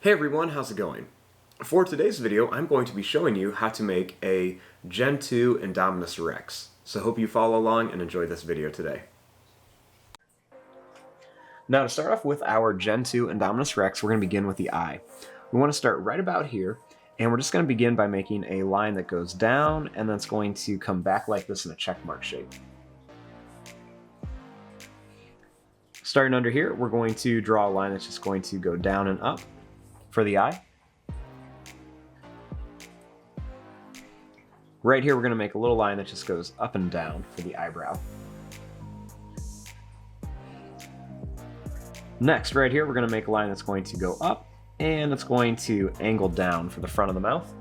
Hey everyone, how's it going? For today's video, I'm going to be showing you how to make a Gen 2 INDOMINUS REX. So hope you follow along and enjoy this video today. Now to start off with our Gen 2 INDOMINUS REX, we're going to begin with the eye. We want to start right about here, and we're just going to begin by making a line that goes down, and then it's going to come back like this in a check mark shape. Starting under here, we're going to draw a line that's just going to go down and up for the eye. Right here, we're going to make a little line that just goes up and down for the eyebrow. Next, right here, we're going to make a line that's going to go up, and it's going to angle down for the front of the mouth.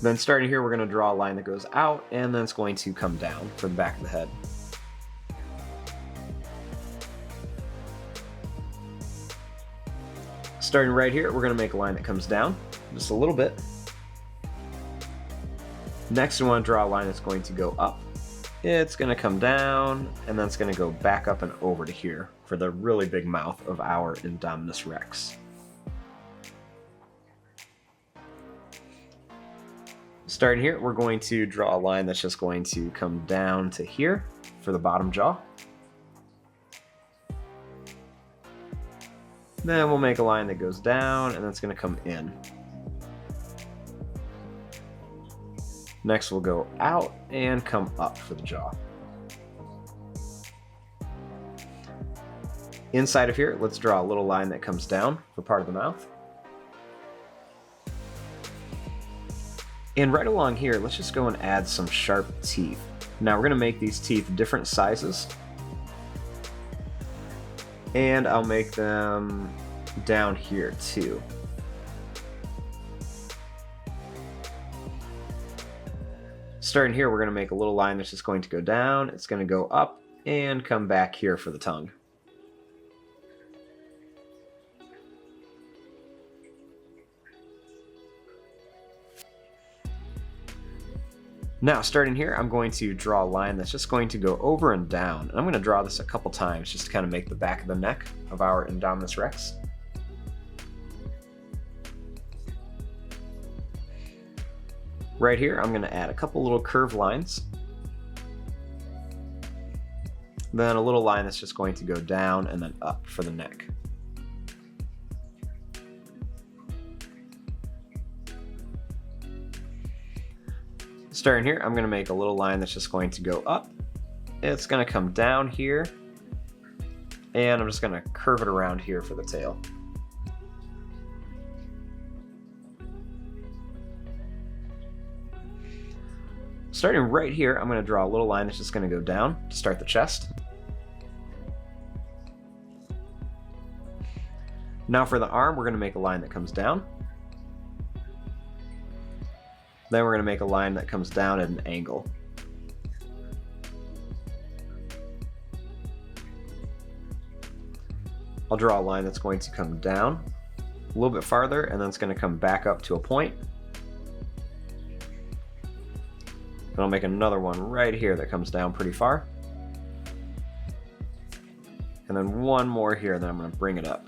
Then starting here, we're going to draw a line that goes out, and then it's going to come down for the back of the head. Starting right here, we're going to make a line that comes down just a little bit. Next, we want to draw a line that's going to go up. It's going to come down, and then it's going to go back up and over to here for the really big mouth of our INDOMINUS REX. Starting here, we're going to draw a line that's just going to come down to here for the bottom jaw. Then we'll make a line that goes down, and then it's going to come in. Next, we'll go out and come up for the jaw. Inside of here, let's draw a little line that comes down for part of the mouth. And right along here, let's just go and add some sharp teeth. Now we're going to make these teeth different sizes. And I'll make them down here too. Starting here, we're going to make a little line that's just going to go down. It's going to go up and come back here for the tongue. Now, starting here, I'm going to draw a line that's just going to go over and down. And I'm going to draw this a couple times just to kind of make the back of the neck of our INDOMINUS REX. Right here, I'm going to add a couple little curved lines. Then a little line that's just going to go down and then up for the neck. Starting here, I'm going to make a little line that's just going to go up. It's going to come down here, and I'm just going to curve it around here for the tail. Starting right here, I'm going to draw a little line that's just going to go down to start the chest. Now for the arm, we're going to make a line that comes down. Then we're going to make a line that comes down at an angle. I'll draw a line that's going to come down a little bit farther, and then it's going to come back up to a point. And I'll make another one right here that comes down pretty far. And then one more here, and then I'm going to bring it up.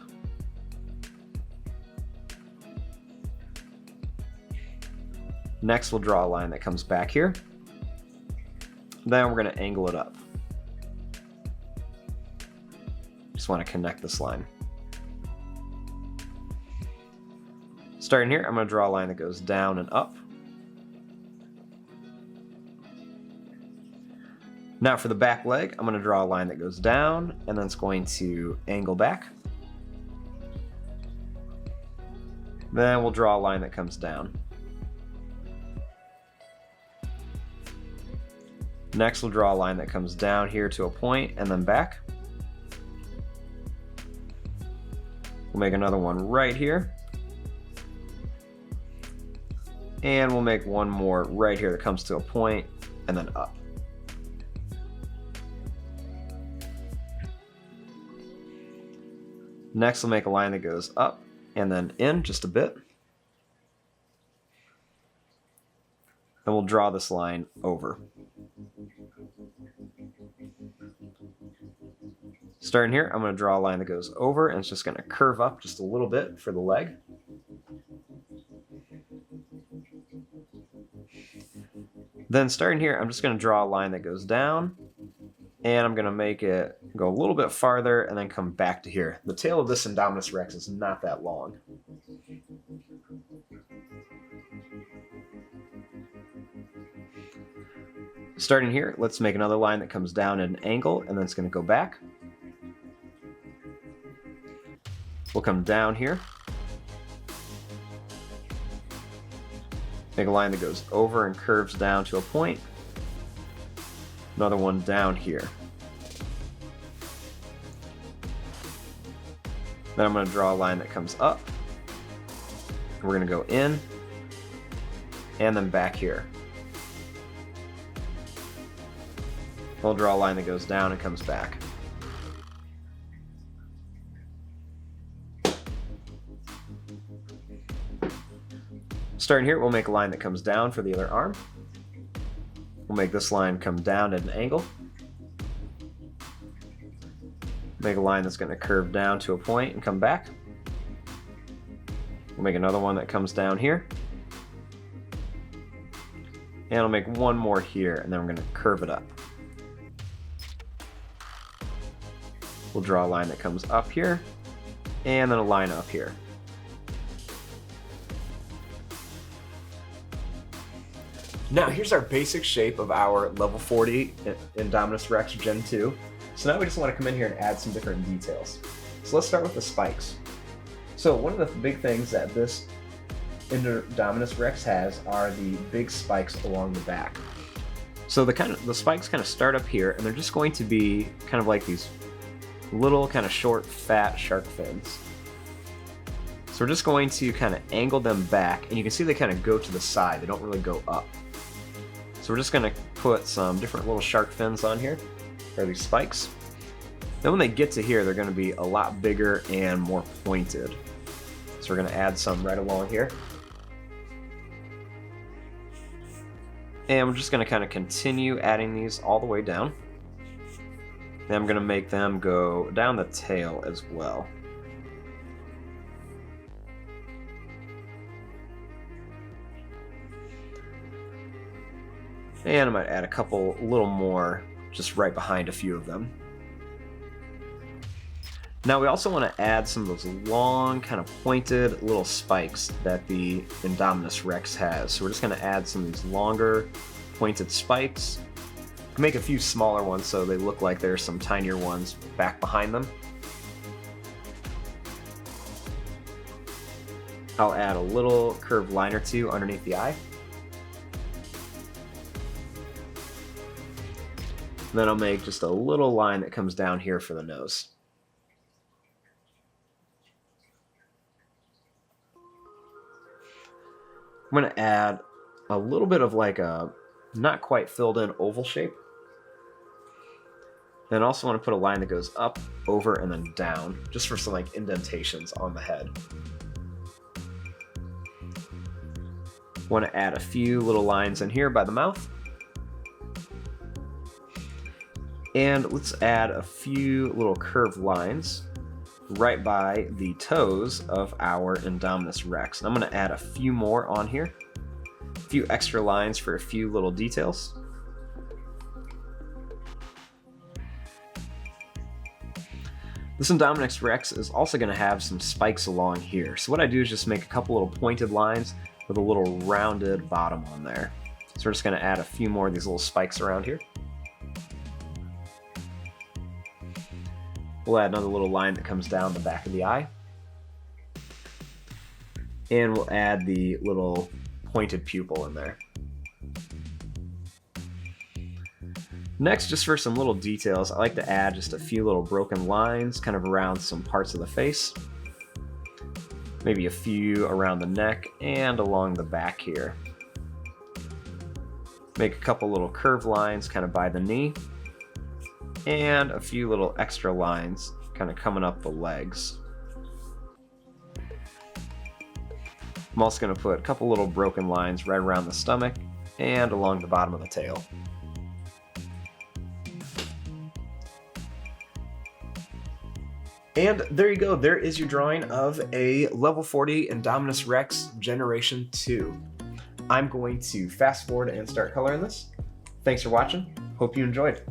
Next, we'll draw a line that comes back here. Then we're going to angle it up. Just want to connect this line. Starting here, I'm going to draw a line that goes down and up. Now for the back leg, I'm going to draw a line that goes down, and then it's going to angle back. Then we'll draw a line that comes down. Next, we'll draw a line that comes down here to a point and then back. We'll make another one right here. And we'll make one more right here that comes to a point and then up. Next, we'll make a line that goes up and then in just a bit. And we'll draw this line over. Starting here, I'm going to draw a line that goes over, and it's just going to curve up just a little bit for the leg. Then starting here, I'm just going to draw a line that goes down, and I'm going to make it go a little bit farther and then come back to here. The tail of this Indominus Rex is not that long. Starting here, let's make another line that comes down at an angle, and then it's going to go back. We'll come down here. Make a line that goes over and curves down to a point. Another one down here. Then I'm going to draw a line that comes up. We're going to go in, and then back here. We'll draw a line that goes down and comes back. Starting here, we'll make a line that comes down for the other arm. We'll make this line come down at an angle. Make a line that's going to curve down to a point and come back. We'll make another one that comes down here. And I'll make one more here, and then we're going to curve it up. We'll draw a line that comes up here, and then a line up here. Now here's our basic shape of our level 40 Indominus Rex Gen 2. So now we just want to come in here and add some different details. So let's start with the spikes. So one of the big things that this Indominus Rex has are the big spikes along the back. So the spikes kind of start up here, and they're just going to be kind of like these little kind of short, fat shark fins. So we're just going to kind of angle them back, and you can see they kind of go to the side. They don't really go up. So we're just going to put some different little shark fins on here, or these spikes. Then when they get to here, they're going to be a lot bigger and more pointed. So we're going to add some right along here. And we're just going to kind of continue adding these all the way down. Then I'm going to make them go down the tail as well. And I might add a little more just right behind a few of them. Now we also want to add some of those long, kind of pointed little spikes that the Indominus Rex has. So we're just going to add some of these longer, pointed spikes. Make a few smaller ones so they look like there's some tinier ones back behind them. I'll add a little curved line or two underneath the eye. Then I'll make just a little line that comes down here for the nose. I'm going to add a little bit of like a not quite filled in oval shape. Then I also want to put a line that goes up, over, and then down, just for some like indentations on the head. Want to add a few little lines in here by the mouth. And let's add a few little curved lines right by the toes of our Indominus Rex. And I'm going to add a few more on here. A few extra lines for a few little details. This Indominus Rex is also going to have some spikes along here. So what I do is just make a couple little pointed lines with a little rounded bottom on there. So we're just going to add a few more of these little spikes around here. We'll add another little line that comes down the back of the eye. And we'll add the little pointed pupil in there. Next, just for some little details, I like to add just a few little broken lines kind of around some parts of the face. Maybe a few around the neck and along the back here. Make a couple little curved lines kind of by the knee. And a few little extra lines kind of coming up the legs. I'm also going to put a couple little broken lines right around the stomach and along the bottom of the tail. And there you go, there is your drawing of a level 40 Indominus Rex Generation 2. I'm going to fast forward and start coloring this. Thanks for watching, hope you enjoyed.